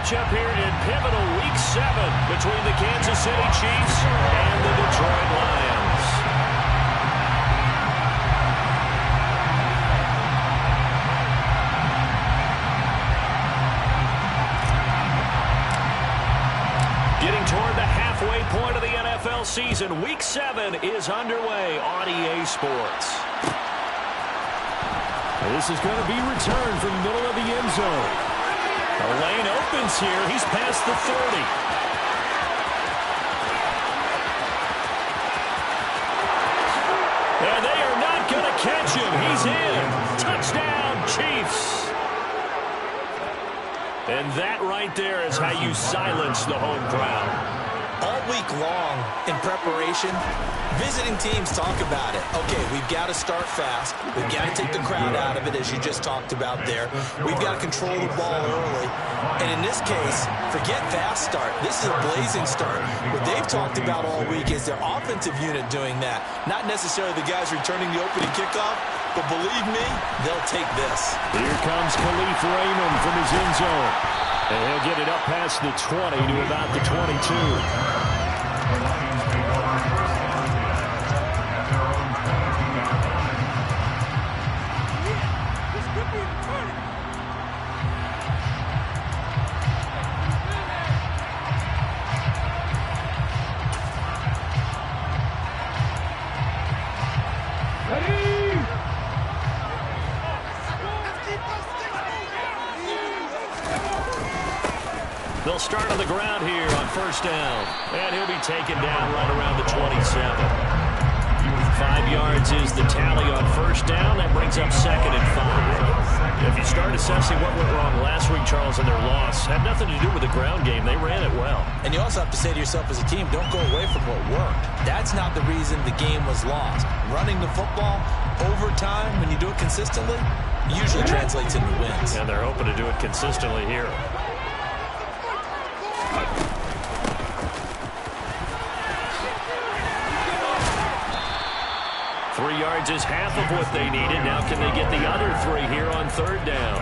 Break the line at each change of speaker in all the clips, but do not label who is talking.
matchup here in pivotal Week 7 between the Kansas City Chiefs and the Detroit Lions. Getting toward the halfway point of the NFL season, Week 7 is underway on EA Sports. This is going to be returned from the middle of the end zone. A lane opens here. He's past the 30. And they are not going to catch him. He's in. Touchdown, Chiefs. And that right there is how you silence the home crowd.
All week long in preparation, visiting teams talk about it. Okay, we've got to start fast. We've got to take the crowd out of it, as you just talked about there. We've got to control the ball early. And in this case, forget fast start. This is a blazing start. What they've talked about all week is their offensive unit doing that. Not necessarily the guys returning the opening kickoff, but believe me, they'll take this.
Here comes Khalif Raymond from his end zone. And he'll get it up past the 20 to about the 22. They'll start on the ground here on first down. And he'll be taken down right around the 27. 5 yards is the tally on first down. That brings up 2nd and 5. If you start assessing what went wrong last week, Charles, in their loss, had nothing to do with the ground game. They ran it well.
And you also have to say to yourself as a team, don't go away from what worked. That's not the reason the game was lost. Running the football over time, when you do it consistently, usually translates into wins.
And they're hoping to do it consistently here. 3 yards is half of what they needed. Now can they get the other 3 here on third down?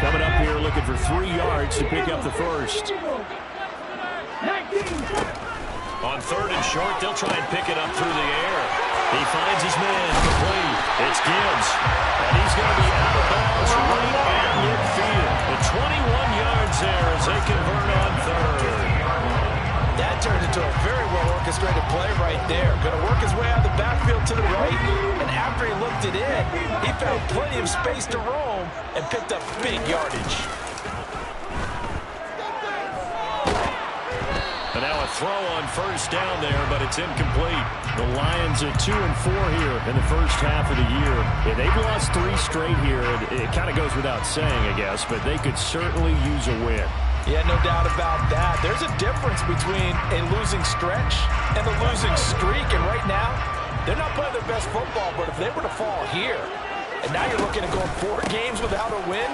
Coming up here looking for 3 yards to pick up the first. On third and short, they'll try and pick it up through the air. He finds his man complete. It's Gibbs. And he's going to be out of bounds right at midfield. The 21 yards there as they convert on third.
That turned into a very well-orchestrated play right there. Going to work his way out of the backfield to the right. And after he looked it in, he found plenty of space to roam and picked up big yardage.
And now a throw on first down there, but it's incomplete. The Lions are 2-4 here in the first half of the year. Yeah, they've lost 3 straight here. It kind of goes without saying, I guess, but they could certainly use a win.
Yeah, no doubt about that. There's a difference between a losing stretch and a losing streak. And right now, they're not playing their best football, but if they were to fall here, and now you're looking at going 4 games without a win,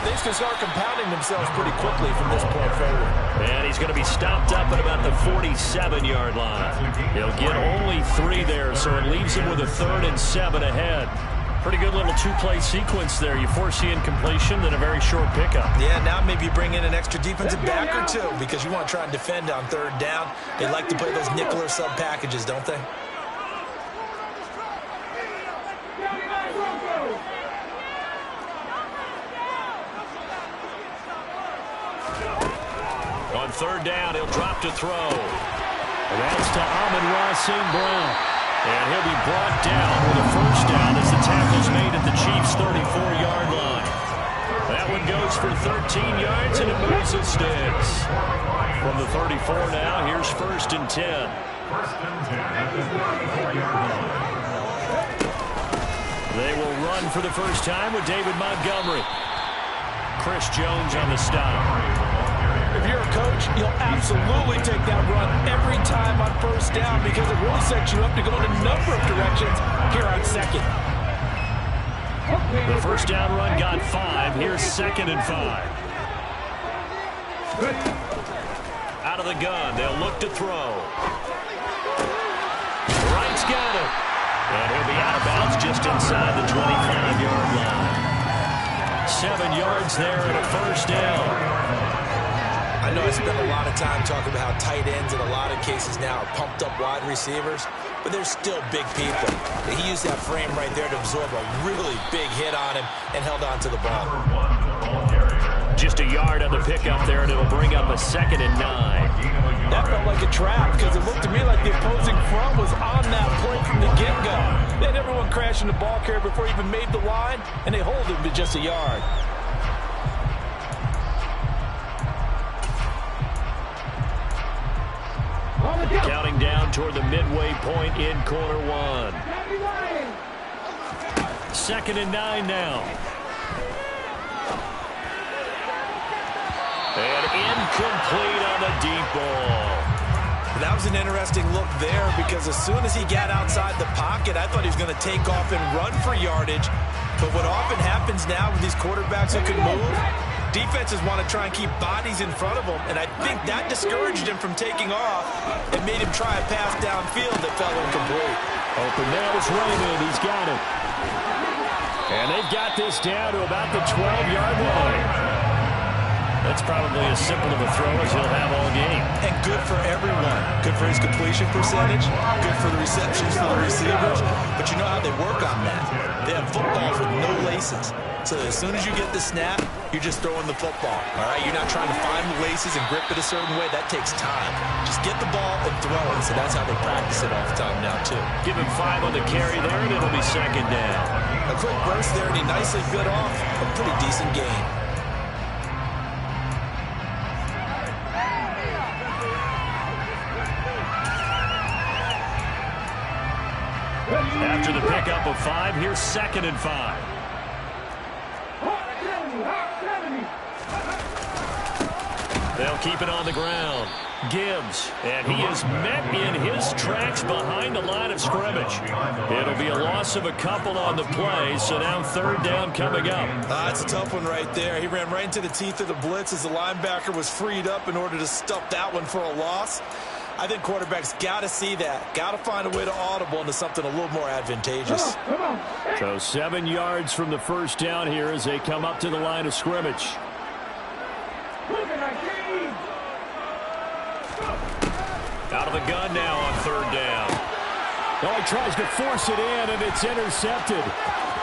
things can start compounding themselves pretty quickly from this point forward.
And he's going to be stopped up at about the 47-yard line. He'll get only 3 there, so it leaves him with a 3rd and 7 ahead. Pretty good little 2-play sequence there. You force the incompletion, then a very short pickup.
Yeah, now maybe you bring in an extra defensive back or 2 because you want to try and defend on third down. They like to play those nickel or sub packages, don't they?
On third down, he'll drop to throw. And that's to Amon-Ra St. Brown. And he'll be brought down with a first down as the tackle's made at the Chiefs' 34-yard line. That one goes for 13 yards, and it moves and sticks. From the 34 now, here's 1st and 10. They will run for the first time with David Montgomery. Chris Jones on the stop.
If you're a coach, you'll absolutely take that run every time on first down because it really sets you up to go in a number of directions here on second.
The first down run got 5. Here's 2nd and 5. Out of the gun. They'll look to throw. Wright's got it. And he'll be out of bounds just inside the 25-yard line. 7 yards there and a first down.
I know I spent a lot of time talking about how tight ends in a lot of cases now are pumped up wide receivers, but they're still big people. He used that frame right there to absorb a really big hit on him and held on to the ball.
Just a yard on the pickup there, and it'll bring up a 2nd and 9.
That felt like a trap because it looked to me like the opposing front was on that play from the get-go. They had everyone crashing the ball carrier before he even made the line, and they hold him to just a yard.
Counting down toward the midway point in quarter 1. 2nd and 9 now. And incomplete on the deep ball.
That was an interesting look there because as soon as he got outside the pocket, I thought he was going to take off and run for yardage. But what often happens now with these quarterbacks who can move, defenses want to try and keep bodies in front of them, and I think that discouraged him from taking off and made him try a pass downfield that fell incomplete.
Open there is Raymond. He's got it. And they've got this down to about the 12-yard line. That's probably as simple of a throw as he'll have all game.
And good for everyone. Good for his completion percentage. Good for the receptions for the receivers. But you know how they work on that. They have footballs with no laces. So as soon as you get the snap, you're just throwing the football. All right? You're not trying to find the laces and grip it a certain way. That takes time. Just get the ball and throw it. So that's how they practice it all the time now, too.
Give him 5 on the carry there, and it'll be 2nd down.
A quick burst there, and he nicely bit off a pretty decent game.
After the pickup of 5, here's 2nd and 5. They'll keep it on the ground. Gibbs, and he is met in his tracks behind the line of scrimmage. It'll be a loss of a couple on the play, so now 3rd down coming up.
That's a tough one right there. He ran right into the teeth of the blitz as the linebacker was freed up in order to stuff that one for a loss. I think quarterbacks got to see that. Got to find a way to audible into something a little more advantageous.
So 7 yards from the first down here as they come up to the line of scrimmage. Out of the gun now on 3rd down. Oh, he tries to force it in, and it's intercepted.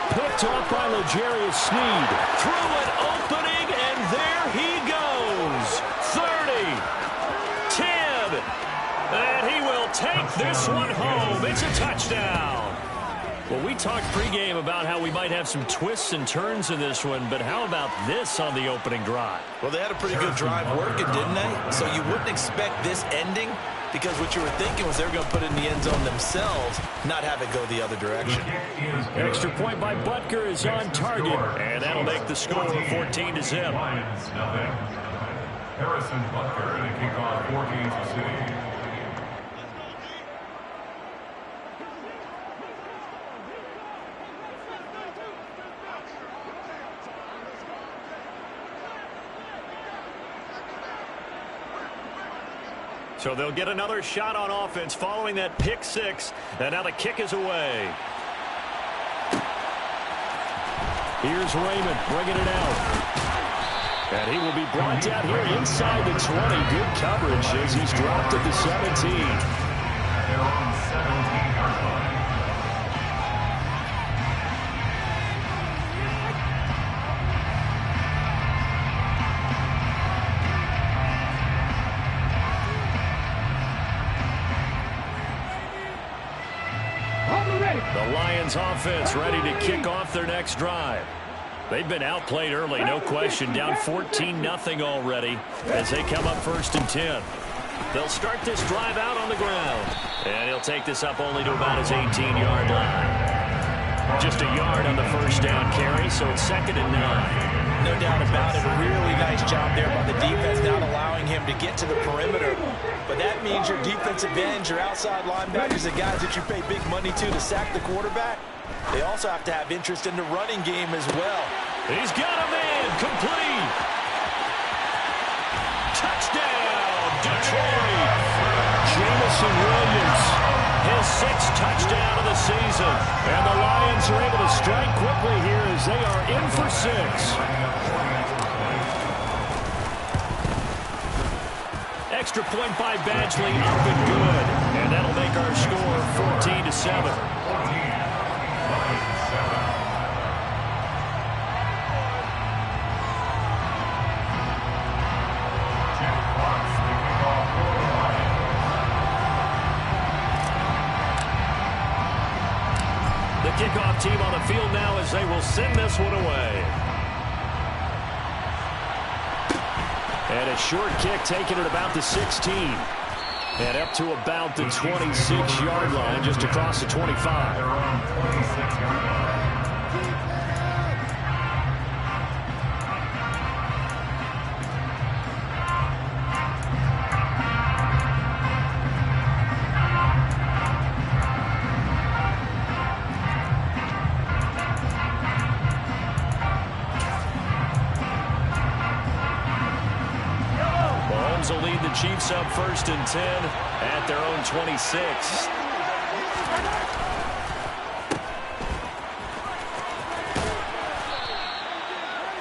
Picked off by L'Jarius Sneed. Through an opening, and there he goes. 30, 10, and he will take this one home. It's a touchdown. Well, we talked pregame about how we might have some twists and turns in this one, but how about this on the opening drive?
Well, they had a pretty good drive working, didn't they? So you wouldn't expect this ending because what you were thinking was they were going to put it in the end zone themselves, not have it go the other direction.
Extra point by Butker is on target, and that'll make the score 14-0.
Harrison Butker and a kickoff for Kansas City.
So they'll get another shot on offense following that pick 6, and now the kick is away. Here's Raymond bringing it out. And he will be brought down here inside the 20. Good coverage as he's dropped at the 17.
They're on 17-yard line.
The Lions offense ready to kick off their next drive. They've been outplayed early, no question. Down 14-0 already as they come up 1st and 10. They'll start this drive out on the ground. And he'll take this up only to about his 18-yard line. Just a yard on the first down carry, so it's 2nd and 9.
No doubt about it. Really nice job there by the defense, not allowing him to get to the perimeter. But that means your defensive ends, your outside linebackers, the guys that you pay big money to sack the quarterback,
They also have to have interest in the running game as well.
He's got a man, complete. Touchdown, Detroit. Jamison Williams, his 6th touchdown of the season. And the Lions are able to strike quickly here as they are in for 6. Extra point by Badgley, up and good. And that'll make our score 14-7. The kickoff team on the field now as they will send this one away. And a short kick taken at about the 16. And up to about the 26-yard line, just across the 25. Will lead the Chiefs up 1st and 10 at their own 26.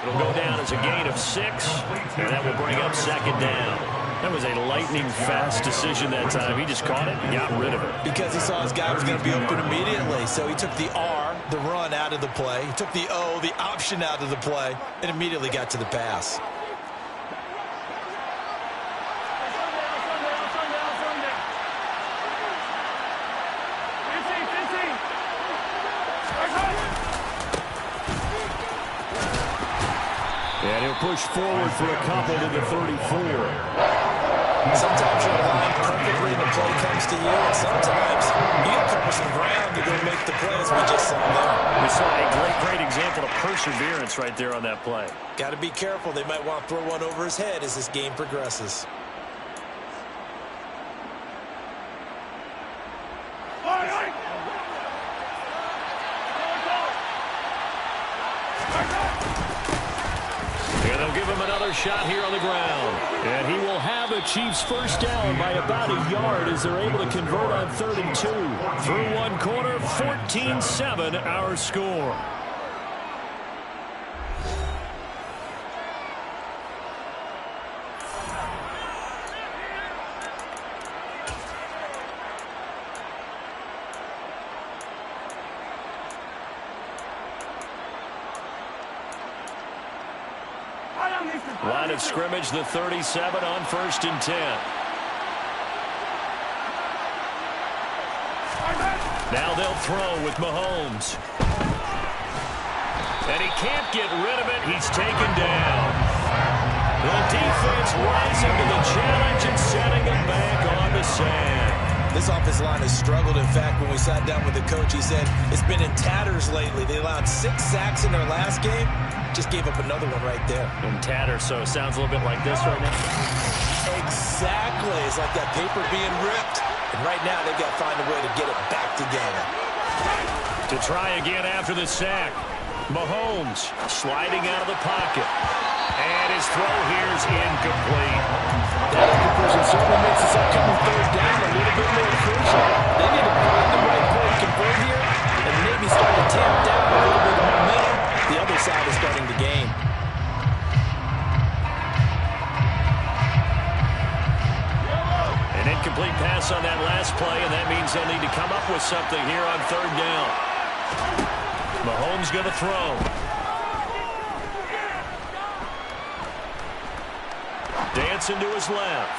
It'll go down as a gain of 6, and that will bring up 2nd down. That was a lightning-fast decision that time. He just caught it and got rid of it.
Because he saw his guy was going to be open immediately, so he took the R, the run, out of the play. He took the O, the option, out of the play, and immediately got to the pass.
And he'll push forward for a couple to the 34.
Sometimes you're aligned perfectly and the play comes to you, and sometimes you got to cover some ground to go make the play, as we just saw there.
We saw a great example of perseverance right there on that play.
Got to be careful. They might want to throw one over his head as this game progresses.
Give him another shot here on the ground. And he will have a Chiefs first down by about a yard as they're able to convert on 3rd and 2. Through one quarter, 14-7 our score. Line of scrimmage, the 37 on 1st and 10. Now they'll throw with Mahomes. And he can't get rid of it. He's taken down. The defense rising to the challenge and setting it back on the sand.
This offensive line has struggled. In fact, when we sat down with the coach, he said it's been in tatters lately. They allowed 6 sacks in their last game. Just gave up another one right there.
In tatters, so it sounds a little bit like this right now.
Exactly. It's like that paper being ripped. And right now, they've got to find a way to get it back together.
To try again after the sack. Mahomes sliding out of the pocket. And his throw here is incomplete.
That incompletion certainly makes this upcoming 3rd down a little bit more crucial. They need to find the right play to convert here and maybe start to tamp down a little bit of momentum. The other side is starting to gain.
An incomplete pass on that last play, and that means they'll need to come up with something here on 3rd down. Mahomes going to throw. Dancing to his left.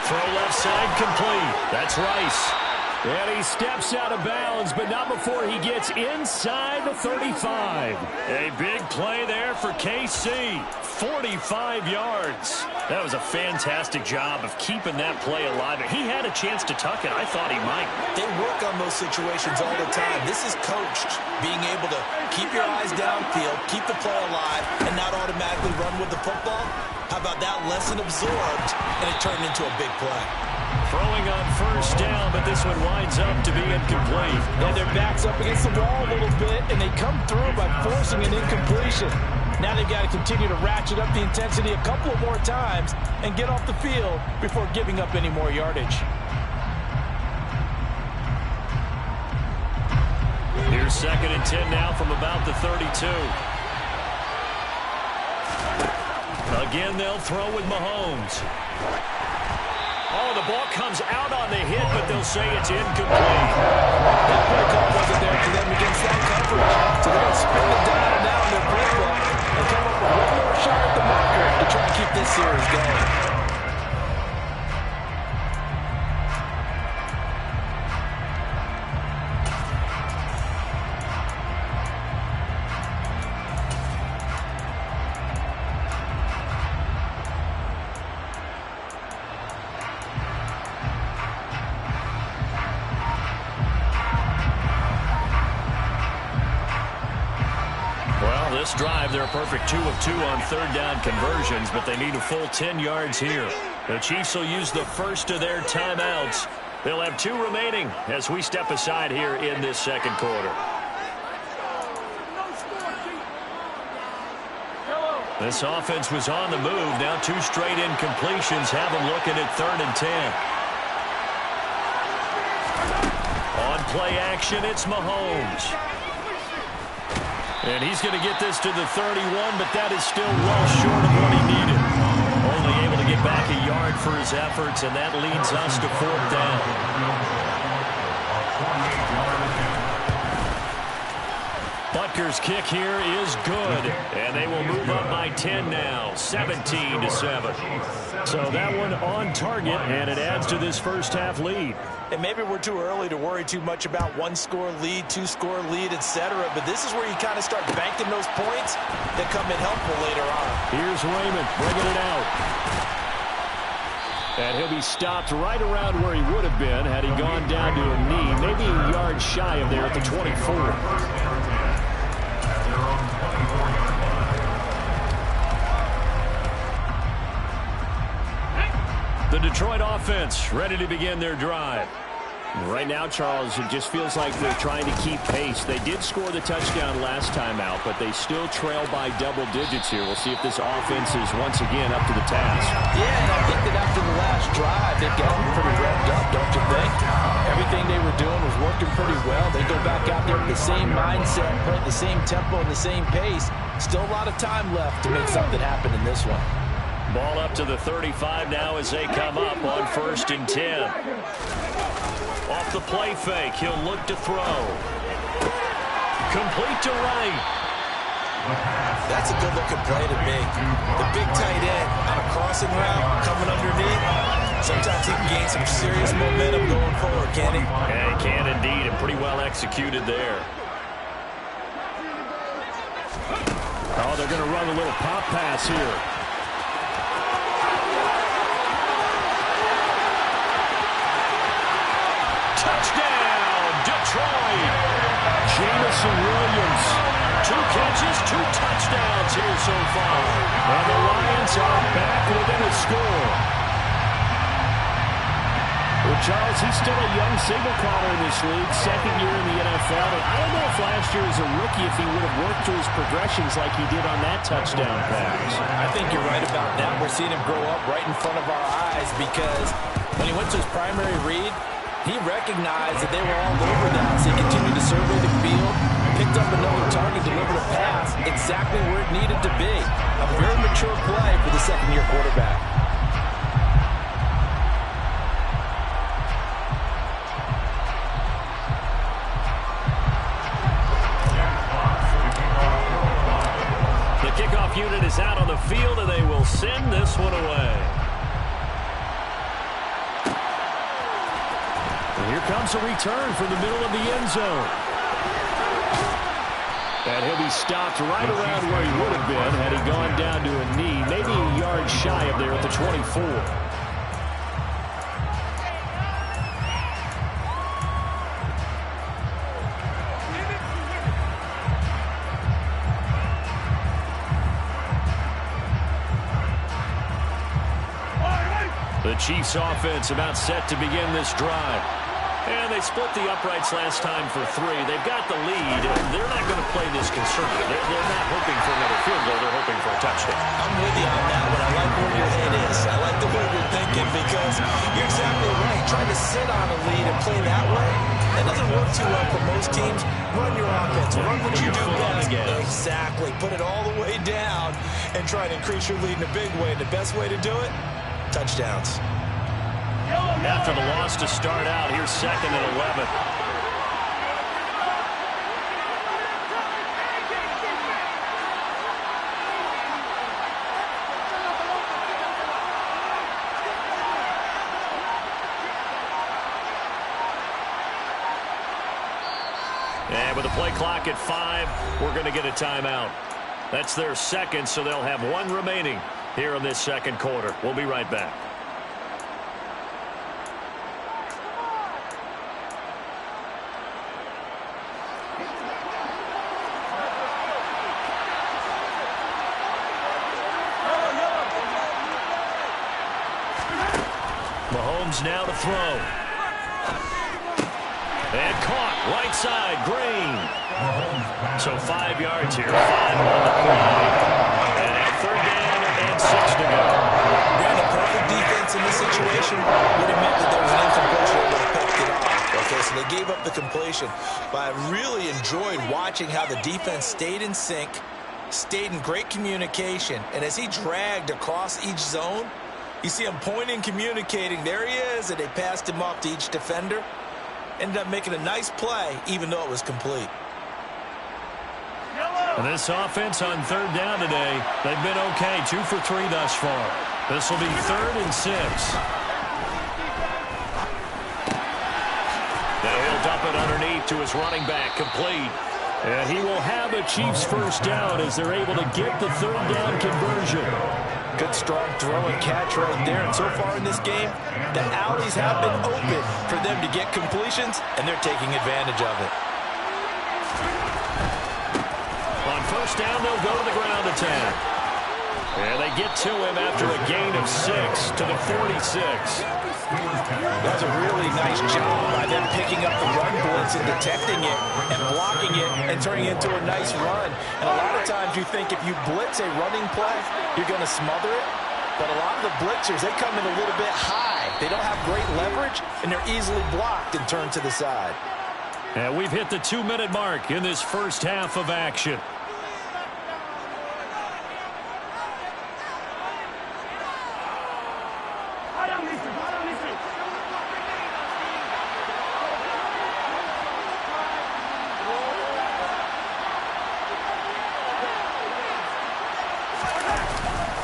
Throw left side complete. That's Rice. And he steps out of bounds, but not before he gets inside the 35. A big play there for KC. 45 yards. That was a fantastic job of keeping that play alive. He had a chance to tuck it. I thought he might.
They work on those situations all the time. This is coached, being able to keep your eyes downfield, keep the play alive, and not automatically run with the football. How about that lesson absorbed, and it turned into a big play?
Throwing on first down, but this one winds up to be incomplete.
And their back's up against the wall a little bit, and they come through by forcing an incompletion. Now they've got to continue to ratchet up the intensity a couple of more times and get off the field before giving up any more yardage.
Here's 2nd and 10 now from about the 32. Again, they'll throw with Mahomes. Oh, the ball comes out on the hit, but they'll say it's incomplete.
That play call wasn't there for them against that coverage. So they're going to spin the dial down their playbook and come up with one more shot at the marker to try and keep this series going.
This drive, they're a perfect 2 of 2 on 3rd down conversions, but they need a full 10 yards here. The Chiefs will use the first of their timeouts. They'll have 2 remaining as we step aside here in this 2nd quarter. This offense was on the move. Now 2 straight incompletions have them looking at 3rd and 10. On play action, it's Mahomes. And he's going to get this to the 31, but that is still well short of what he needed. Only able to get back a yard for his efforts, and that leads us to 4th down. Butker's kick here is good, and they will move up by 10 now, 17-7. So that one on target, and it adds to this first half lead.
And maybe we're too early to worry too much about 1-score lead, 2-score lead, etc. But this is where you kind of start banking those points that come in helpful later on.
Here's Raymond bringing it out. And he'll be stopped right around where he would have been had he gone down to a knee, maybe a yard shy of there at the 24. The Detroit offense ready to begin their drive.
Right now, Charles, it just feels like they're trying to keep pace. They did score the touchdown last time out, but they still trail by double digits here. We'll see if this offense is once again up to the task.
Yeah, and I think that after the last drive, they've got them pretty revved up, don't you think? Everything they were doing was working pretty well. They go back out there with the same mindset, play at the same tempo and the same pace. Still a lot of time left to make something happen in this one.
Ball up to the 35 now as they come up on 1st and 10. Off the play fake, he'll look to throw. Complete to right.
That's a good-looking play to me. The big tight end on a crossing route coming underneath. Sometimes he can gain some serious momentum going forward, can't he?
Yeah, he can indeed, and pretty well executed there.
Oh, they're going to run a little pop pass here.
Touchdown, Detroit! Jamison Williams. 2 catches, 2 touchdowns here so far. And the Lions are back within a score.
Well, Charles, he's still a young signal caller in this league, 2nd year in the NFL. And I don't know if last year as a rookie if he would have worked through his progressions like he did on that touchdown pass.
I think you're right about that. We're seeing him grow up right in front of our eyes because when he went to his primary read, he recognized that they were all over that, so he continued to survey the field, picked up another target, delivered a pass exactly where it needed to be. A very mature play for the 2nd-year quarterback.
The kickoff unit is out on the field, and they will send this one away. Here comes a return from the middle of the end zone. And he'll be stopped right around where he would have been had he gone down to a knee, maybe a yard shy of there at the 24. The Chiefs offense about set to begin this drive. And they split the uprights last time for 3. They've got the lead. They're not going to play this conservative. They're not hoping for another field goal. They're hoping for a touchdown.
I'm with you on that one. I like where your head is. I like the way you're thinking because you're exactly right. Trying to sit on a lead and play that way, that doesn't work too well for most teams. Run your offense. Run what you do best. Exactly. Put it all the way down and try to increase your lead in a big way. And the best way to do it, touchdowns.
After the loss to start out, here's 2nd and 11. And with the play clock at 5, we're going to get a timeout. That's their 2nd, so they'll have 1 remaining here in this 2nd quarter. We'll be right back. Mahomes now to throw. And caught, right side, Green. So 5 yards here, 5 on the play. And now 3rd down and 6 to go.
Ran a perfect defense in this situation would have meant that there was an incompletion that would have picked it off. Okay, so they gave up the completion. But I really enjoyed watching how the defense stayed in sync, stayed in great communication, and as he dragged across each zone, you see him pointing, communicating. There he is, and they passed him off to each defender. Ended up making a nice play, even though it was complete.
And this offense on 3rd down today, they've been okay. 2 for 3 thus far. This will be 3rd and 6. Now he'll dump it underneath to his running back, complete. And he will have a Chiefs 1st down as they're able to get the 3rd down conversion.
Good, strong throw and catch right there. And so far in this game, the alleys have been open for them to get completions, and they're taking advantage of it.
On 1st down, they'll go to the ground attack. And they get to him after a gain of 6 to the 46.
That's a really nice job by them picking up the run blitz and detecting it and blocking it and turning it into a nice run. And a lot of times you think if you blitz a running play, you're going to smother it. But a lot of the blitzers, they come in a little bit high. They don't have great leverage, and they're easily blocked and turned to the side.
And we've hit the 2-minute mark in this 1st half of action.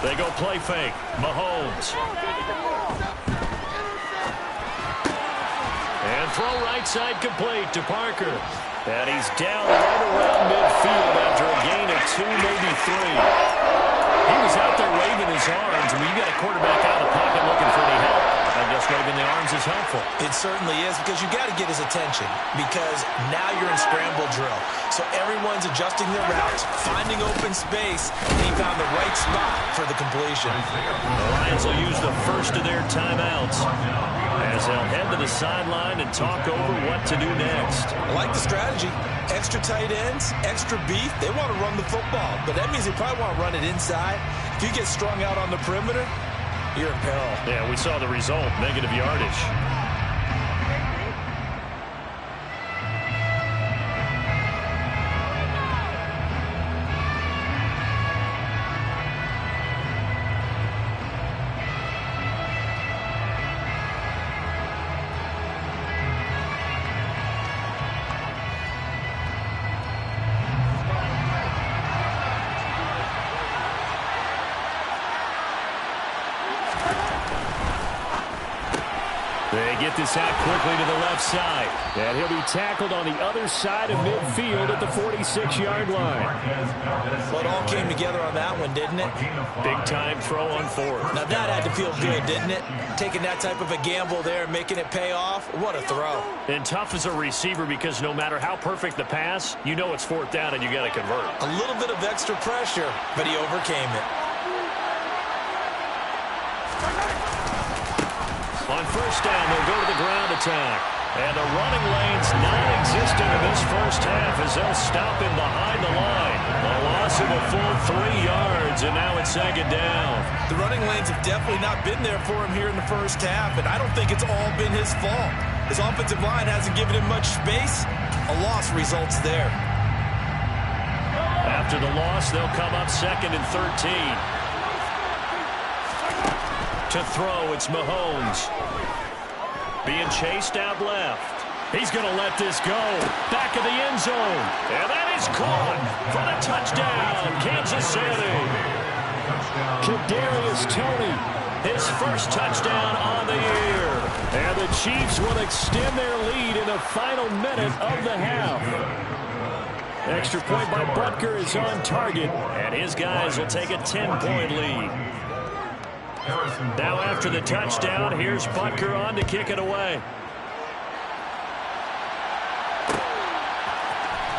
They go play fake. Mahomes. And throw right side complete to Parker. And he's down right around midfield after a gain of 2, maybe 3. He was out there waving his arms. I mean, you got a quarterback out of the pocket looking for any help. I guess waving the arms is helpful.
It certainly is, because you got to get his attention, because now you're in scramble drill. So everyone's adjusting their routes, finding open space, and he found the right spot for the completion.
The Lions will use the first of their timeouts as they'll head to the sideline and talk over what to do next.
I like the strategy. Extra tight ends, extra beef. They want to run the football, but that means they probably want to run it inside. If you get strung out on the perimeter, you're in peril.
Yeah, we saw the result, negative yardage. They get this out quickly to the left side. And he'll be tackled on the other side of midfield at the 46-yard line.
Well, it all came together on that one, didn't it?
Big-time throw on 4th.
Now, that had to feel good, didn't it? Taking that type of a gamble there and making it pay off. What a throw.
And tough as a receiver because no matter how perfect the pass, you know it's 4th down and you got to convert.
A little bit of extra pressure, but he overcame it.
On first down, they'll go to the ground attack. And the running lane's non-existent in this first half as they'll stop him behind the line. A loss of a full 3 yards, and now it's second down.
The running lanes have definitely not been there for him here in the first half, and I don't think it's all been his fault. His offensive line hasn't given him much space. A loss results there.
After the loss, they'll come up second and 13. To throw, it's Mahomes. Being chased out left. He's going to let this go. Back of the end zone. And that is caught for the touchdown, Kansas City. Kadarius Toney, his first touchdown on the year. And the Chiefs will extend their lead in the final minute of the half. Extra point by Butker is on target, and his guys will take a 10-point lead. Now after the touchdown, here's Butker on to kick it away.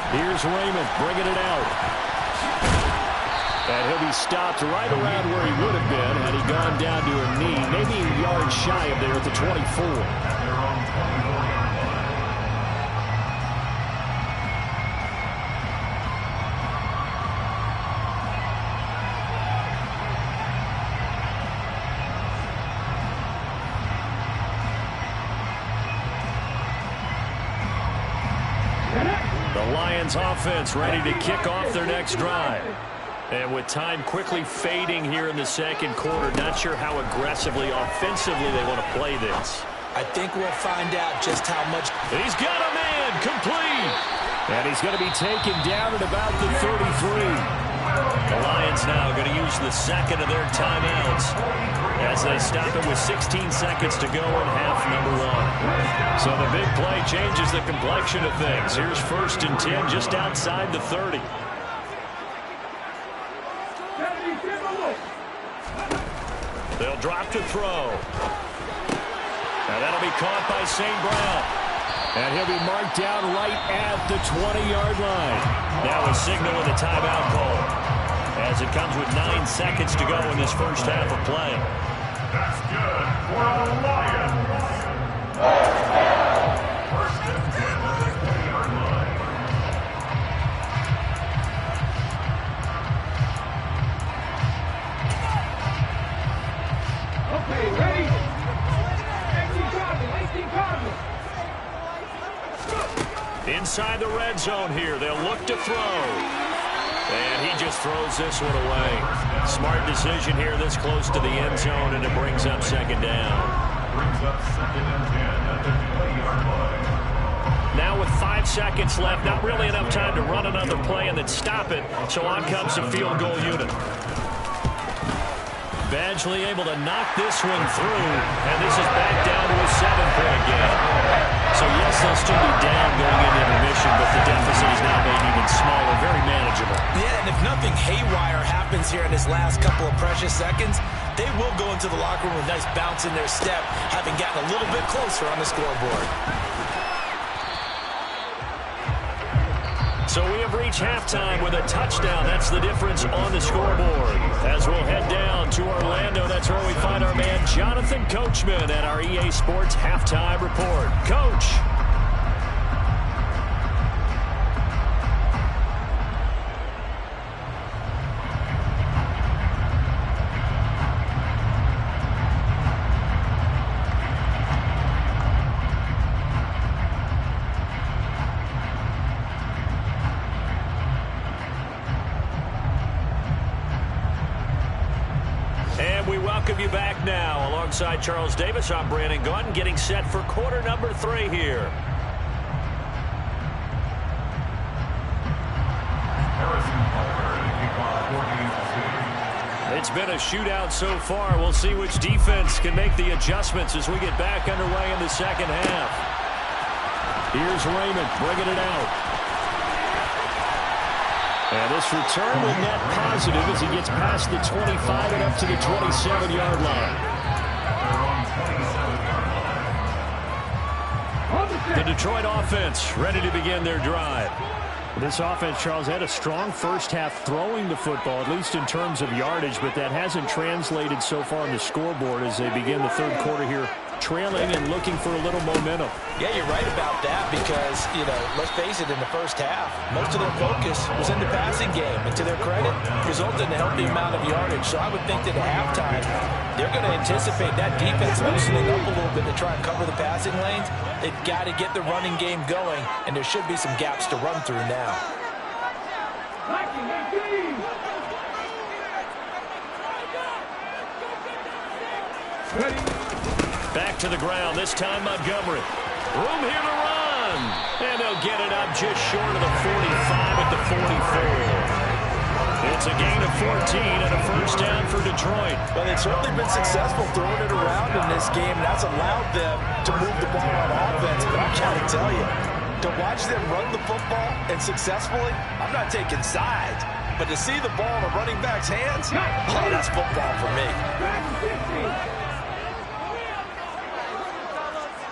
Here's Raymond bringing it out. And he'll be stopped right around where he would have been had he gone down to a knee, maybe a yard shy of there at the 24. Offense ready to kick off their next drive. And with time quickly fading here in the second quarter, not sure how aggressively, offensively they want to play this.
I think we'll find out just how much.
He's got a man complete. And he's going to be taken down at about the 33. The Lions now going to use the second of their timeouts as they stop it with 16 seconds to go in half number 1. So the big play changes the complexion of things. Here's first and 10 just outside the 30. They'll drop to throw. Now that'll be caught by St. Brown. And he'll be marked down right at the 20-yard line. Now a signal with a timeout call as it comes with 9 seconds to go in this first half of play.
That's good for the Lions. First and 10 at the 20-yard line.
Okay, ready? 18 Cardinals.
Inside the red zone here, they'll look to throw. And he just throws this one away. Smart decision here this close to the end zone, and it brings up second down.
Brings up second and 10 at the 20-yard line.
Now with 5 seconds left, not really enough time to run another play and then stop it. So on comes the field goal unit. Badgley able to knock this one through, and this is back down to a 7-point game. So yes, they'll still be down going into intermission, but the deficit is now made even smaller, very manageable.
Yeah, and if nothing haywire happens here in this last couple of precious seconds, they will go into the locker room with a nice bounce in their step, having gotten a little bit closer on the scoreboard.
So we have reached halftime with a touchdown. That's the difference on the scoreboard. As we'll head down to Orlando, that's where we find our man Jonathan Coachman at our EA Sports Halftime Report. Coach. Welcome you back now. Alongside Charles Davis, I'm Brandon Gunn, getting set for quarter number 3 here. It's been a shootout so far. We'll see which defense can make the adjustments as we get back underway in the second half. Here's Raymond bringing it out. And this return will net positive as he gets past the 25 and up to the 27-yard line. The Detroit offense ready to begin their drive. This offense, Charles, had a strong first half throwing the football, at least in terms of yardage, but that hasn't translated so far on the scoreboard as they begin the third quarter here
trailing and looking for a little momentum.
Yeah, you're right about that because, let's face it, in the first half, most of their focus was in the passing game. And to their credit, resulted in a healthy amount of yardage. So I would think that at halftime, they're going to anticipate that defense loosening up a little bit to try and cover the passing lanes. They've got to get the running game going, and there should be some gaps to run through now.
Back to the ground, this time Montgomery. Room here to run. And they'll get it up just short of the 45 at the 44. It's a gain of 14 and a first down for Detroit.
Well, they've certainly been successful throwing it around in this game. That's allowed them to move the ball on offense. But I got to tell you, to watch them run the football and successfully, I'm not taking sides. But to see the ball in a running back's hands, oh, that's football for me.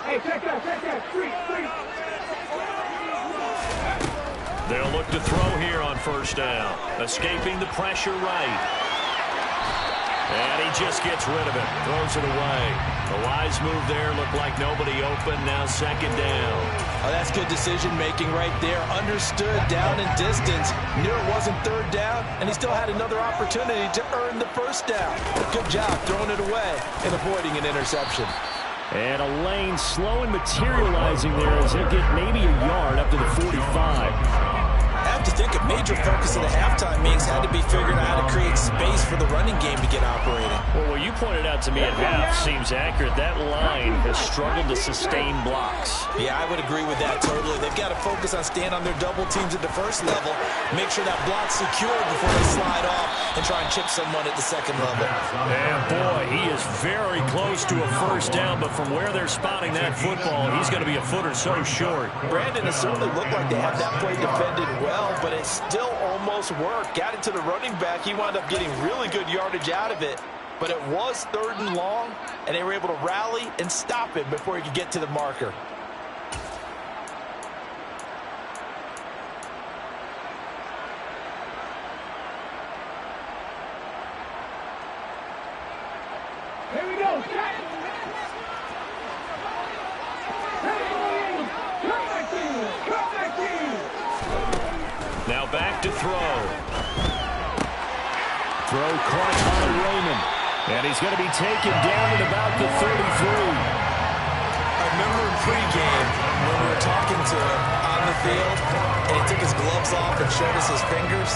Hey, check that, street.
They'll look to throw here on first down. Escaping the pressure right. And he just gets rid of it. Throws it away. The wise move there. Looked like nobody open. Now second down.
Oh, that's good decision-making right there. Understood down and distance. Knew it wasn't third down, and he still had another opportunity to earn the first down. Good job throwing it away and avoiding an interception.
And a lane slow and materializing there as he'll get maybe a yard up to the 45.
I have to think a major focus of the halftime meetings had to be figuring out how to create space for the running game to get operating.
Well, what you pointed out to me at half seems accurate. That line has struggled to sustain blocks.
Yeah, I would agree with that totally. They've got to focus on staying on their double teams at the first level, make sure that block's secured before they slide off and try and chip someone at the second level.
And boy, he is very close to a first down, but from where they're spotting that football, he's going to be a foot or so short.
Brandon, it certainly looked like they had that play defended well, but it still almost worked. Got it to the running back. He wound up getting really good yardage out of it, but it was third and long, and they were able to rally and stop him before he could get to the marker.
Here we go, set.
Now back to throw.
Throw caught by Raymond. And he's going to be taken down at about the 33.
I remember in pregame when we were talking to him on the field, and he took his gloves off and showed us his fingers.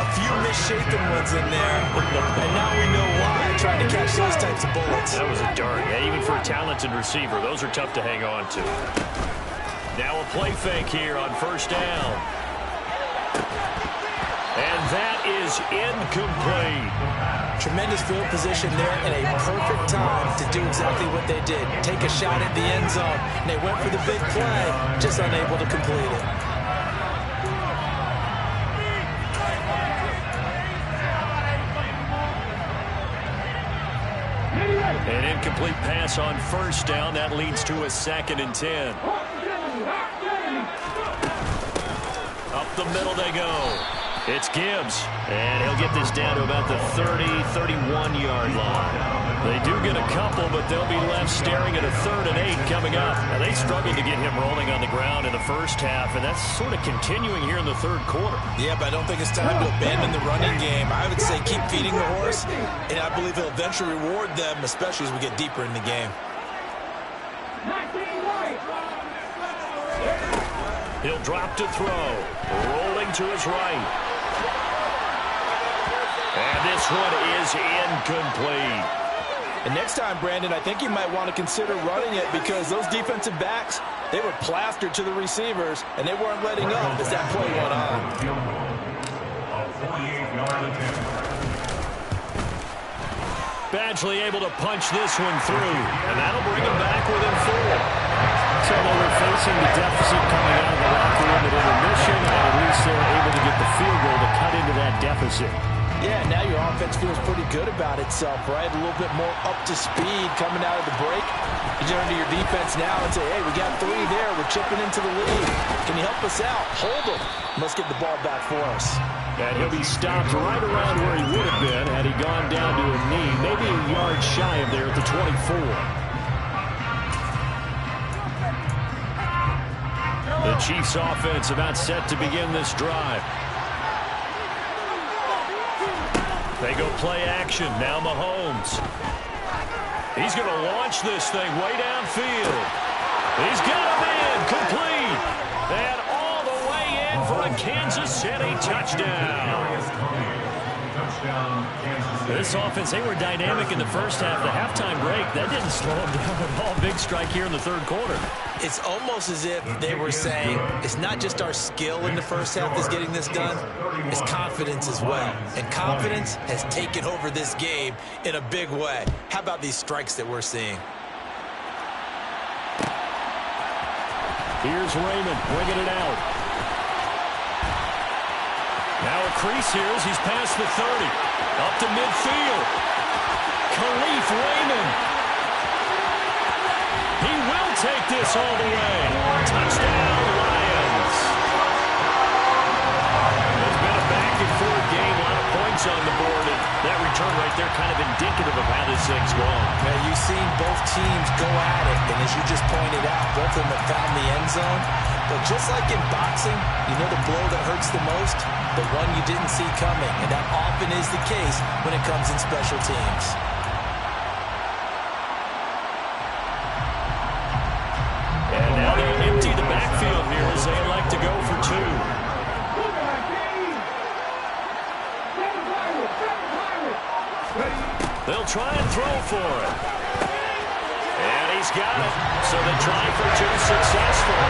A few misshapen ones in there, and now we know why, trying to catch those types of bullets.
That was a dart. Yeah, even for a talented receiver, those are tough to hang on to. Now a play fake here on first down. And that is incomplete.
Tremendous field position there and a perfect time to do exactly what they did. Take a shot at the end zone. And they went for the big play, just unable to complete it.
An incomplete pass on first down. That leads to a 2nd and 10. Up the middle they go. It's Gibbs, and he'll get this down to about the 30, 31-yard line. They do get a couple, but they'll be left staring at a 3rd and 8 coming up. Now, they struggled to get him rolling on the ground in the first half, and that's sort of continuing here in the third quarter.
Yeah, but I don't think it's time to abandon the running game. I would say keep feeding the horse, and I believe he'll eventually reward them, especially as we get deeper in the game.
He'll drop to throw, rolling to his right. And this one is incomplete.
And next time, Brandon, I think you might want to consider running it because those defensive backs, they were plastered to the receivers, and they weren't letting up as that play went on.
Badgley able to punch this one through, and that'll bring him back within 4.
So they were facing the deficit coming out of the locker room at intermission, and at least they're able to get the field goal to cut into that deficit.
Yeah, now your offense feels pretty good about itself, right? A little bit more up to speed coming out of the break. You turn to your defense now and say, hey, we got 3 there. We're chipping into the lead. Can you help us out? Hold them. Let's get the ball back for us.
And he'll be stopped right around where he would have been had he gone down to a knee, maybe a yard shy of there at the 24.
The Chiefs offense about set to begin this drive. They go play action. Now Mahomes. He's going to launch this thing way downfield. He's got him in. Complete. And all the way in for a Kansas City touchdown. This offense, they were dynamic in the first half. The halftime break, that didn't slow them down at all. Big strike here in the third quarter.
It's almost as if they were saying, it's not just our skill in the first half that's getting this done, it's confidence as well. And confidence has taken over this game in a big way. How about these strikes that we're seeing?
Here's Raymond bringing it out. Now a crease here as he's past the 30. Up to midfield. Khalif Raymond. He will take this all the way. Touchdown, Lions. It's been a back-and-forth game. A lot of points on the board. And that return right there kind of indicative of how this thing's going.
Now, you've seen both teams go at it. And as you just pointed out, both of them have found the end zone. But just like in boxing, you know the blow that hurts the most? The one you didn't see coming. And that often is the case when it comes in special teams.
And now they empty the backfield here as they like to go for two. They'll try and throw for it. And he's got it. So they try for two, successful.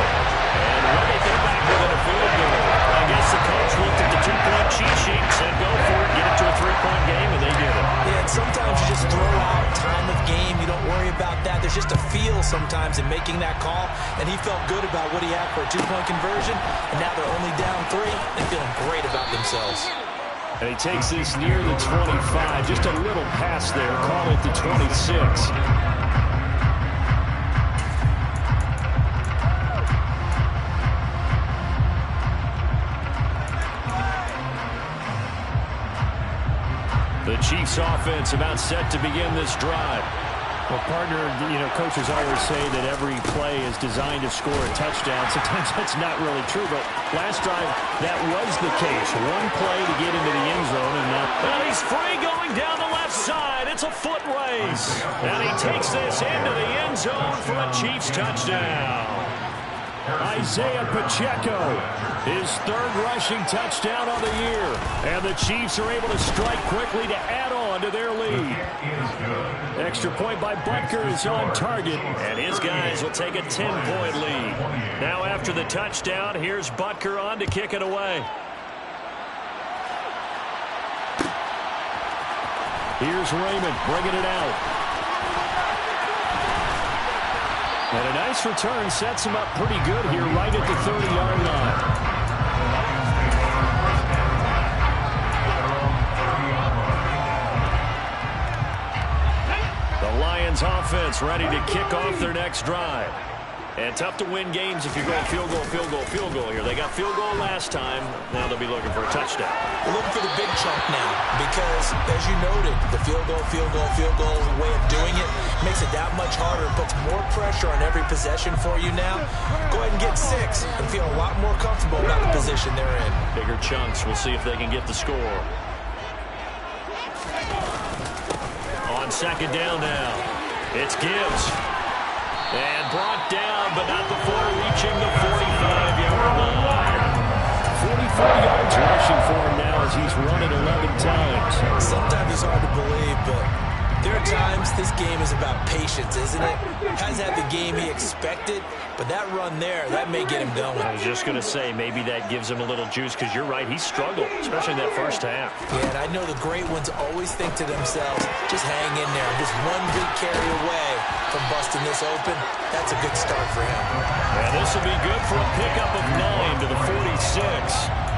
And ready, they're back within a field goal. I guess the coach looked at the two-point cheat sheet and said, go for it, get it to a three-point game, and they did it.
Yeah, and sometimes you just throw out time of game. You don't worry about that. There's just a feel sometimes in making that call, and he felt good about what he had for a two-point conversion, and now they're only down 3 and feeling great about themselves.
And he takes this near the 25, just a little pass there, call it the 26.
The Chiefs offense about set to begin this drive.
Well, partner, coaches always say that every play is designed to score a touchdown. Sometimes that's not really true, but last drive, that was the case. One play to get into the end zone, and now...
And he's free going down the left side. It's a foot race. And he takes this into the end zone for a Chiefs touchdown.
Isaiah Pacheco, his third rushing touchdown of the year.
And the Chiefs are able to strike quickly to add on to their lead.
Extra point by Butker is on target.
And his guys will take a 10-point lead. Now after the touchdown, here's Butker on to kick it away.
Here's Raymond bringing it out. And a nice return sets him up pretty good here right at the 30-yard line.
The Lions offense ready to kick off their next drive. And tough to win games if you're going field goal, field goal, field goal here. They got field goal last time. Now they'll be looking for a touchdown.
We're looking for the big chunk now because, as you noted, the field goal way of doing it makes it that much harder and puts more pressure on every possession for you now. Go ahead and get 6 and feel a lot more comfortable about the position they're in.
Bigger chunks. We'll see if they can get the score. On second down now, it's Gibbs. And brought down, but not before reaching the 45-yard line.
44 yards rushing for him now as he's run it 11 times.
Sometimes it's hard to believe, but there are times this game is about patience, isn't it? Hasn't had the game he expected, but that run there, that may get him going.
I was just going to say, maybe that gives him a little juice, because you're right, he struggled, especially in that first half.
Yeah, and I know the great ones always think to themselves, just hang in there. Just one big carry away from busting this open. That's a good start for him.
And this will be good for a pickup of 9 to the 46.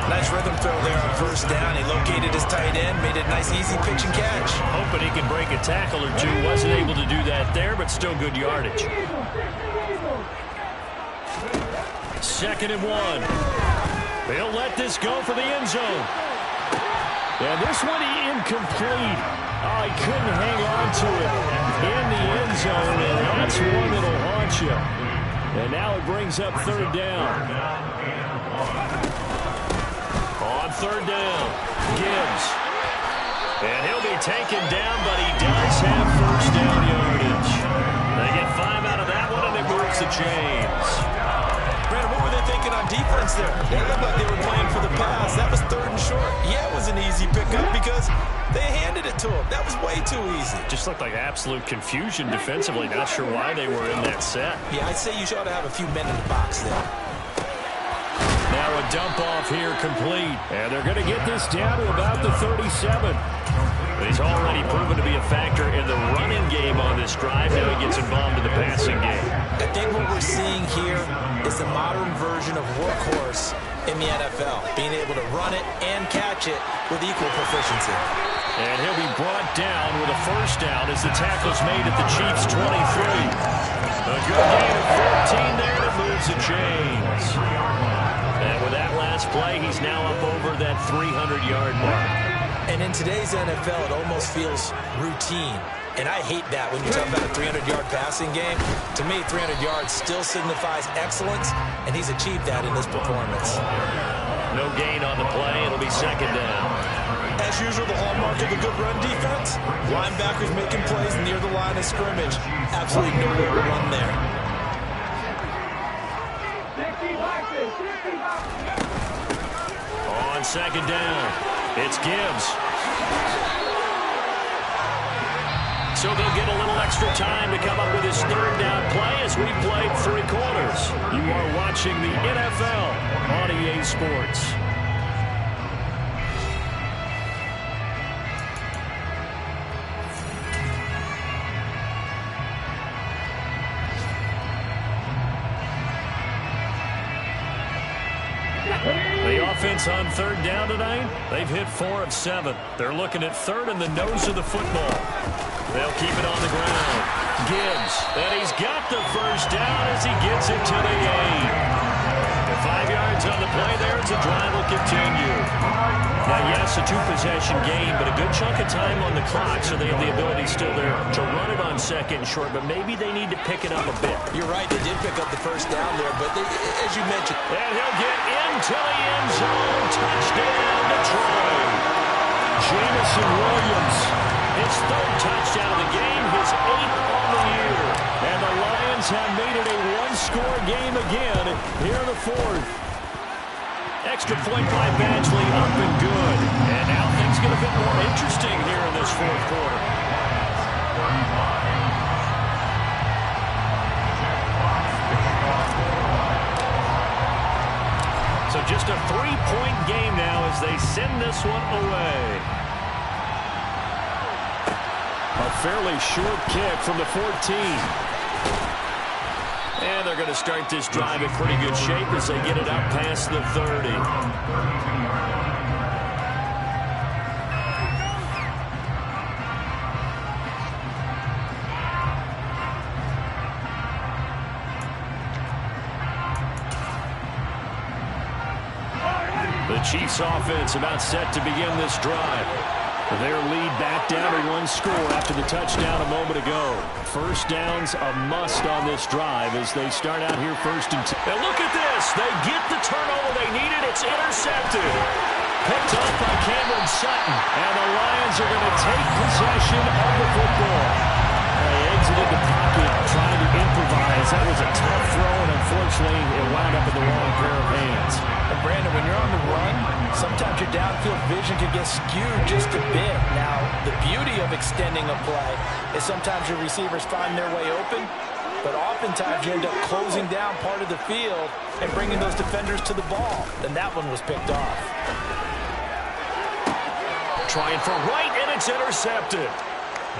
Nice rhythm throw there on first down. He located his tight end, made it a nice, easy pitch and catch.
Hoping he can break a tackle or two. Wasn't able to do that there, but still good yardage. 2nd and 1. They'll let this go for the end zone.
And this one incomplete. Oh, he couldn't hang on to it in the end zone, and that's one that'll haunt you. And now it brings up third down.
On third down, Gibbs. And he'll be taken down, but he does have first down yardage. They get 5 out of that one, and it moves the chains.
Brandon, what were they thinking on defense there? They looked like they were playing for the pass. That was third and short. Yeah, it was an easy pickup because they handed it to him. That was way too easy.
Just looked like absolute confusion defensively. Not sure why they were in that set.
Yeah, I'd say you ought to have a few men in the box there.
Now a dump off here complete. And they're going to get this down to about the 37. He's already proven to be a factor in the running game on this drive. Now he gets involved in the passing game.
I think what we're seeing here is the modern version of workhorse in the NFL, being able to run it and catch it with equal proficiency.
And he'll be brought down with a first down as the tackle's made at the Chiefs' 23. A good gain of 14 there that moves the chains. And with that last play, he's now up over that 300-yard mark.
And in today's NFL, it almost feels routine. And I hate that when you talk about a 300-yard passing game. To me, 300 yards still signifies excellence, and he's achieved that in this performance.
No gain on the play. It'll be second down.
As usual, the hallmark of a good run defense, linebackers making plays near the line of scrimmage. Absolutely nowhere to run there.
On second down, it's Gibbs. So they'll get a little extra time to come up with his third down play as we played 3 quarters. You are watching the NFL on EA Sports. The offense on third down tonight, they've hit 4 of 7. They're looking at third in the nose of the football. They'll keep it on the ground. Gibbs, and he's got the first down as he gets it to the 8. 5 yards on the play there as the drive will continue. Now, yes, a 2-possession game, but a good chunk of time on the clock, so they have the ability still there to run it on second and short, but maybe they need to pick it up a bit.
You're right, they did pick up the first down there, but as you mentioned.
And he'll get into the end zone. Touchdown, Detroit. Jamison Williams, his 3rd touchdown of the game, his 8th on the year. And the Lions have made it a 1-score game again here in the 4th. Extra point by Badgley, up and good. And now things get a bit more interesting here in this 4th quarter. So just a 3-point game now as they send this one away.
A fairly short kick from the 14.
And they're going to start this drive in pretty good shape as they get it up past the 30. The Chiefs offense about set to begin this drive. Their lead back down to 1 score after the touchdown a moment ago. First down's a must on this drive as they start out here 1st and 10. Now look at this. They get the turnover they needed. It's intercepted. Picked up by Cameron Sutton. And the Lions are going to take possession of the football.
They exited the pocket trying to improvise. That was a tough throw, and unfortunately, it wound up in the wrong pair of hands.
And Brandon, when you're on the run, sometimes your downfield vision can get skewed just a bit. Now, the beauty of extending a play is sometimes your receivers find their way open, but oftentimes you end up closing down part of the field and bringing those defenders to the ball. And that one was picked off.
Trying for right, and it's intercepted.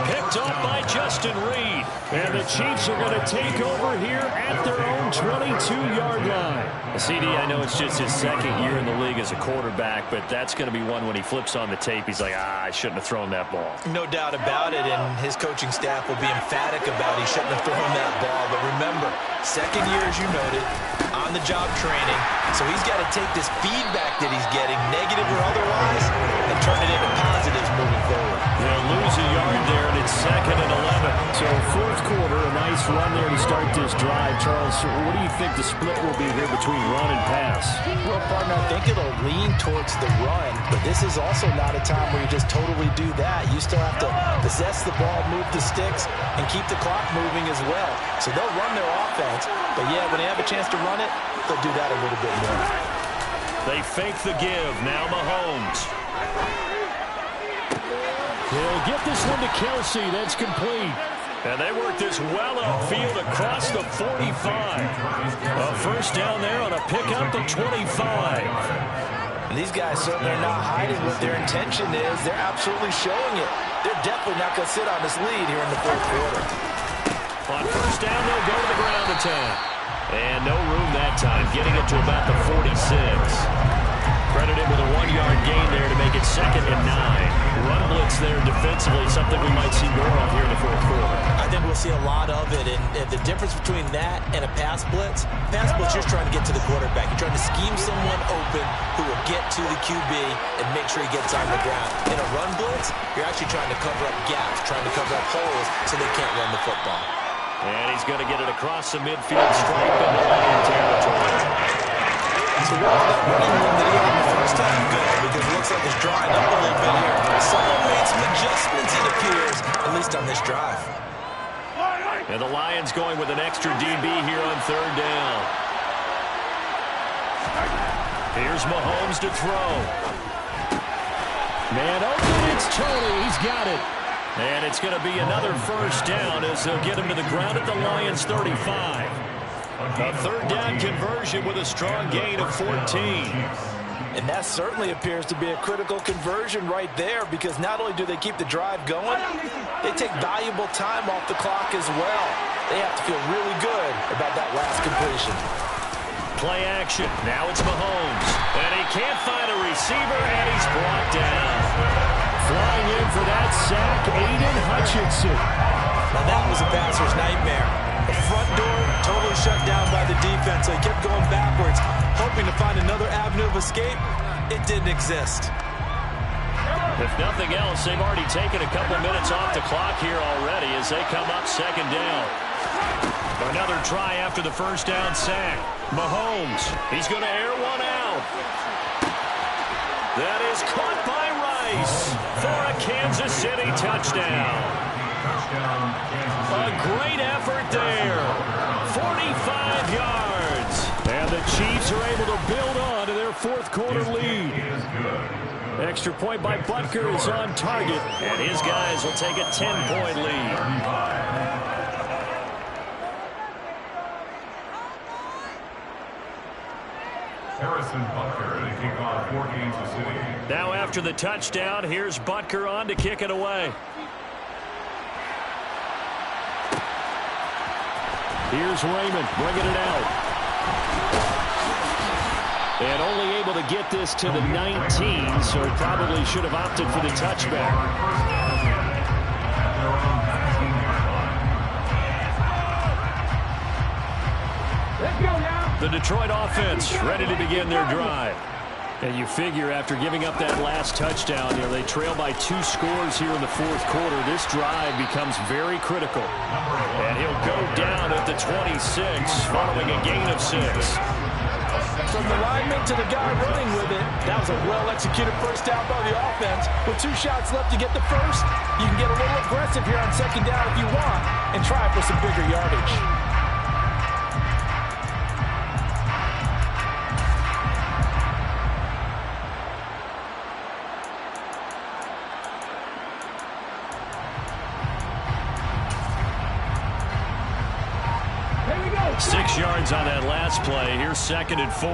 Picked up by Justin Reed.
And the Chiefs are going to take over here at their own 22-yard line.
CD, I know it's just his 2nd year in the league as a quarterback, but that's going to be one when he flips on the tape, he's like, I shouldn't have thrown that ball.
No doubt about it, and his coaching staff will be emphatic about he shouldn't have thrown that ball. But remember, 2nd year, as you noted, on-the-job training, so he's got to take this feedback that he's getting, negative or otherwise, and turn it into positives moving forward.
They'll lose a yard there, and it's 2nd and 11.
So 4th quarter, a nice nice run there to start this drive. Charles, what do you think the split will be here between run and pass?
Well, partner, I think it'll lean towards the run, but this is also not a time where you just totally do that. You still have to possess the ball, move the sticks, and keep the clock moving as well. So they'll run their offense, but yeah, when they have a chance to run it, they'll do that a little bit more.
They fake the give. Now Mahomes.
He'll get this one to Kelsey. That's complete.
And they work this well upfield across the 45. A first down there on a pickup of 25.
And these guys certainly are not hiding what their intention is. They're absolutely showing it. They're definitely not going to sit on this lead here in the fourth quarter.
On first down, they'll go to the ground attack. And no room that time, getting it to about the 46. Credited with a 1-yard gain there to make it 2nd and 9. Run blitz there defensively, something we might see more of here in the fourth quarter.
I think we'll see a lot of it, and the difference between that and a pass blitz, you're just trying to get to the quarterback. You're trying to scheme someone open who will get to the QB and make sure he gets on the ground. In a run blitz, you're actually trying to cover up gaps, trying to cover up holes so they can't run the football.
And he's going to get it across the midfield stripe into Lion territory.
So what was that running room that he had in the first half? Good, because it looks like it's drying up a little bit here. Someone made some adjustments, it appears, at least on this drive.
And the Lions going with an extra DB here on third down. Here's Mahomes to throw.
Man open, it's Tony. He's got it.
And it's going to be another first down as they'll get him to the ground at the Lions 35. A third down conversion with a strong gain of 14.
And that certainly appears to be a critical conversion right there, because not only do they keep the drive going, they take valuable time off the clock as well. They have to feel really good about that last completion.
Play action. Now it's Mahomes. And he can't find a receiver, and he's brought down.
Flying in for that sack, Aiden Hutchinson.
Now that was a passer's nightmare. The front door totally shut down by the defense, so he kept going backwards, hoping to find another avenue of escape. It didn't exist.
If nothing else, they've already taken a couple minutes off the clock here already as they come up 2nd down. Another try after the first down sack. Mahomes, he's going to air one out. That is caught by Rice for a Kansas City touchdown. A great effort there. 45 yards.
And the Chiefs are able to build on to their fourth quarter lead. Extra point by Butker is on target.
And his guys will take a 10-point lead.
Harrison Butker to kick off for Kansas City.
Now after the touchdown, here's Butker on to kick it away.
Here's Raymond bringing it out. And only able to get this to the 19, so probably should have opted for the touchback.
Let's go now.
The Detroit offense ready to begin their drive.
And you figure after giving up that last touchdown, they trail by 2 scores here in the fourth quarter. This drive becomes very critical.
And he'll go down at the 26 following a gain of 6.
From the lineman to the guy running with it, that was a well-executed first down by the offense. With 2 shots left to get the first, you can get a little aggressive here on 2nd down if you want and try for some bigger yardage.
Here we go.
6 yards on that last play. Here's 2nd and 4.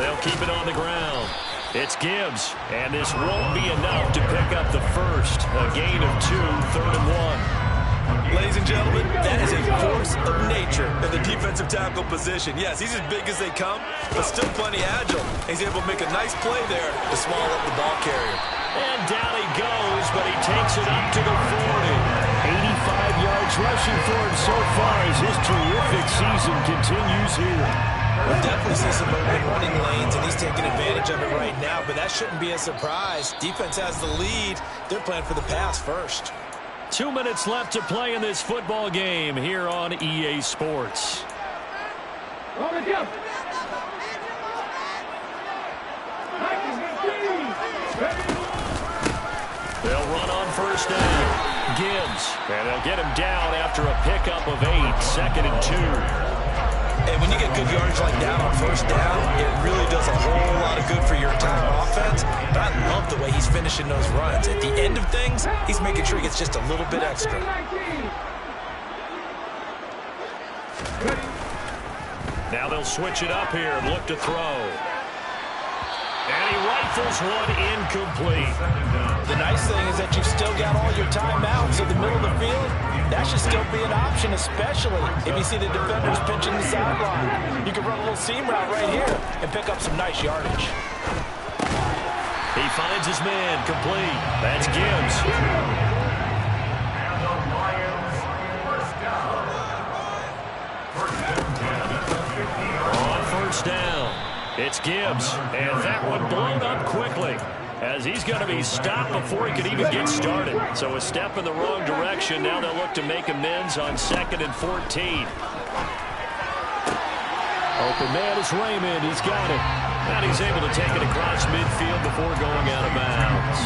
They'll keep it on the ground. It's Gibbs, and this won't be enough to pick up the first. A gain of 2, 3rd and 1.
Ladies and gentlemen, that is a force of nature in the defensive tackle position. Yes, he's as big as they come, but still plenty agile. He's able to make a nice play there to swallow up the ball carrier.
And down he goes, but he takes it up to the 40.
85 yards rushing for him so far as his terrific season continues here.
We'll definitely see some open running lanes, and he's taking advantage of it right now, but that shouldn't be a surprise. Defense has the lead. They're playing for the pass first.
2 minutes left to play in this football game here on EA Sports. They'll run on first down. Gibbs. And they'll get him down after a pickup of 8. 2nd and 2.
And when you get good yardage like that on first down, it really does a whole lot of good for your entire offense. But I love the way he's finishing those runs. At the end of things, he's making sure he gets just a little bit extra.
Now they'll switch it up here and look to throw. And he rifles one incomplete.
The nice thing is that you've still got all your timeouts in the middle of the field. That should still be an option, especially if you see the defenders pinching the sideline. You can run a little seam route right here and pick up some nice yardage.
He finds his man complete. That's Gibbs.
And the Lions first down. First and 10 at the 50-yard
On first down, it's Gibbs. And that one blown up quickly, as he's going to be stopped before he could even get started. So a step in the wrong direction. Now they'll look to make amends on 2nd and 14. Open man is Raymond. He's got it. And he's able to take it across midfield before going out of bounds.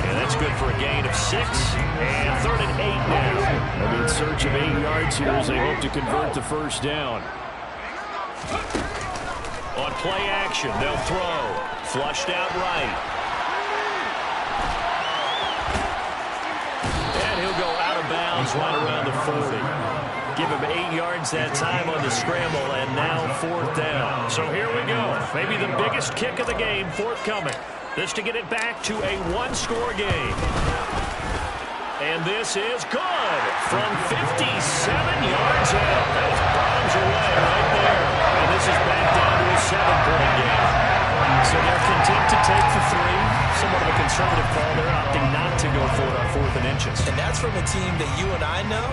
And that's good for a gain of 6. And 3rd and 8 now. They'll be in search of 8 yards here as they hope to convert the first down. On play action, they'll throw. Flushed out right. And he'll go out of bounds right around the 40. Give him 8 yards that time on the scramble, and now 4th down. So here we go. Maybe the biggest kick of the game forthcoming. This to get it back to a 1-score game. And this is good from 57 yards out. Those bombs away right there. And this is back down to a 7-point game. So they're content to take the 3. Somewhat of a conservative call. They're opting not to go for it on 4th and inches.
And that's from a team that you and I know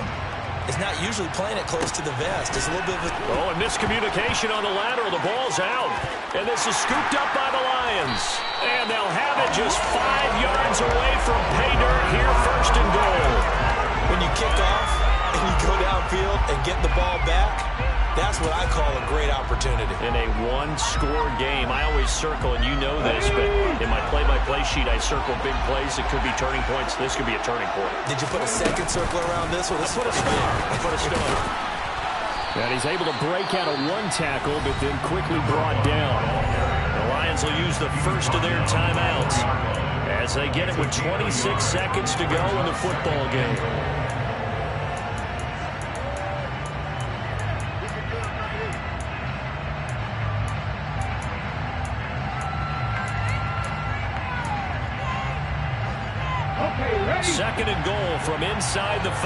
is not usually playing it close to the vest. It's a little bit of a...
Oh, and miscommunication on the lateral. The ball's out. And this is scooped up by the Lions. And they'll have it just 5 yards away from pay dirt here, 1st and goal.
When you kick off and you go downfield and get the ball back, that's what I call a great opportunity.
In a 1-score game, I always circle, and you know this, but in my play-by-play sheet, I circle big plays. It could be turning points. This could be a turning point.
Did you put a second circle around this one?
I put a star. And he's able to break out of 1 tackle, but then quickly brought down. The Lions will use the first of their timeouts as they get it with 26 seconds to go in the football game. Second and goal from inside the 5.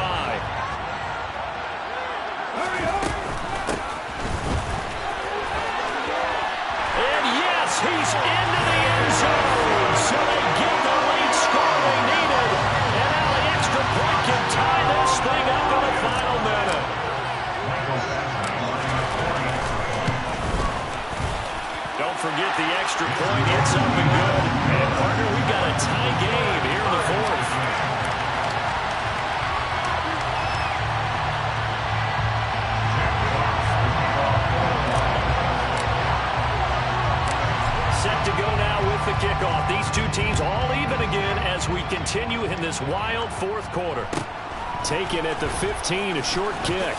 And yes, he's into the end zone. So they get the late score they needed. And now the extra point can tie this thing up in the final minute. Don't forget the extra point. It's up and good. And partner, we've got a tie game here in the 4th. Set to go now with the kickoff. These two teams all even again as we continue in this wild 4th quarter. Taken at the 15, a short kick.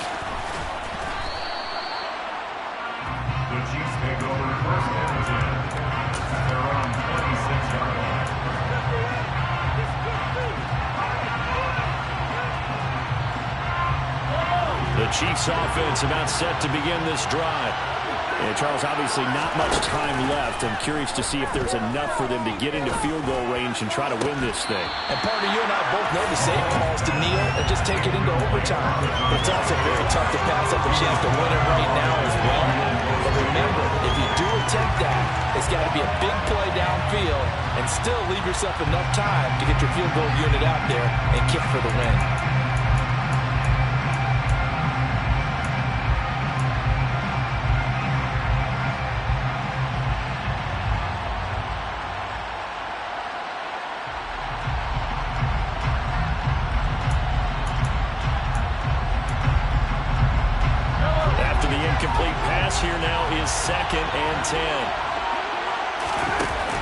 The Chiefs take over 1st and 10 at their own 26-yard line.
The Chiefs offense about set to begin this drive.
And Charles, obviously not much time left. I'm curious to see if there's enough for them to get into field goal range and try to win this thing.
And partner, you and I both know the safe calls to kneel and just take it into overtime. But it's also very tough to pass up a chance to win it right now as well. But remember, if you do attempt that, it's got to be a big play downfield and still leave yourself enough time to get your field goal unit out there and kick for the win.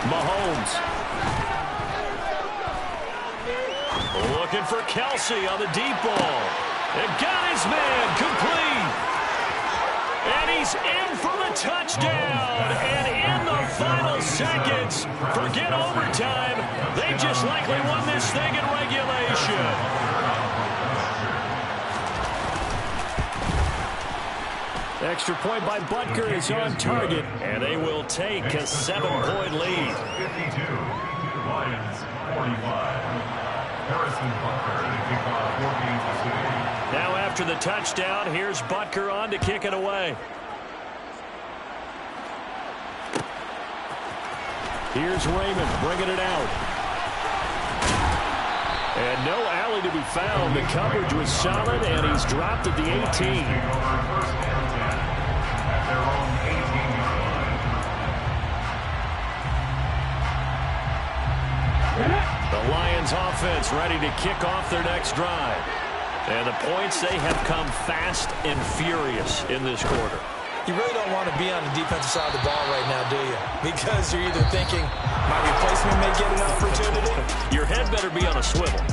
Mahomes.
Looking for Kelsey on the deep ball. And got his man complete. And he's in for the touchdown. And in the final seconds, forget overtime. They just likely won this thing in regulation.
Extra point by Butker is on target.
And they will take a 7-point lead.
52. Lions 45. Harrison Butker to kick off 4 games to 6.
Now after the touchdown, here's Butker on to kick it away.
Here's Raymond bringing it out. And no alley to be found. The coverage was solid, and he's dropped at the 18.
First and 10 at their own 18-yard line.
The Lions offense ready to kick off their next drive. And the points, they have come fast and furious in this quarter.
You really don't want to be on the defensive side of the ball right now, do you? Because you're either thinking, my replacement may get an opportunity.
Your head better be on a swivel.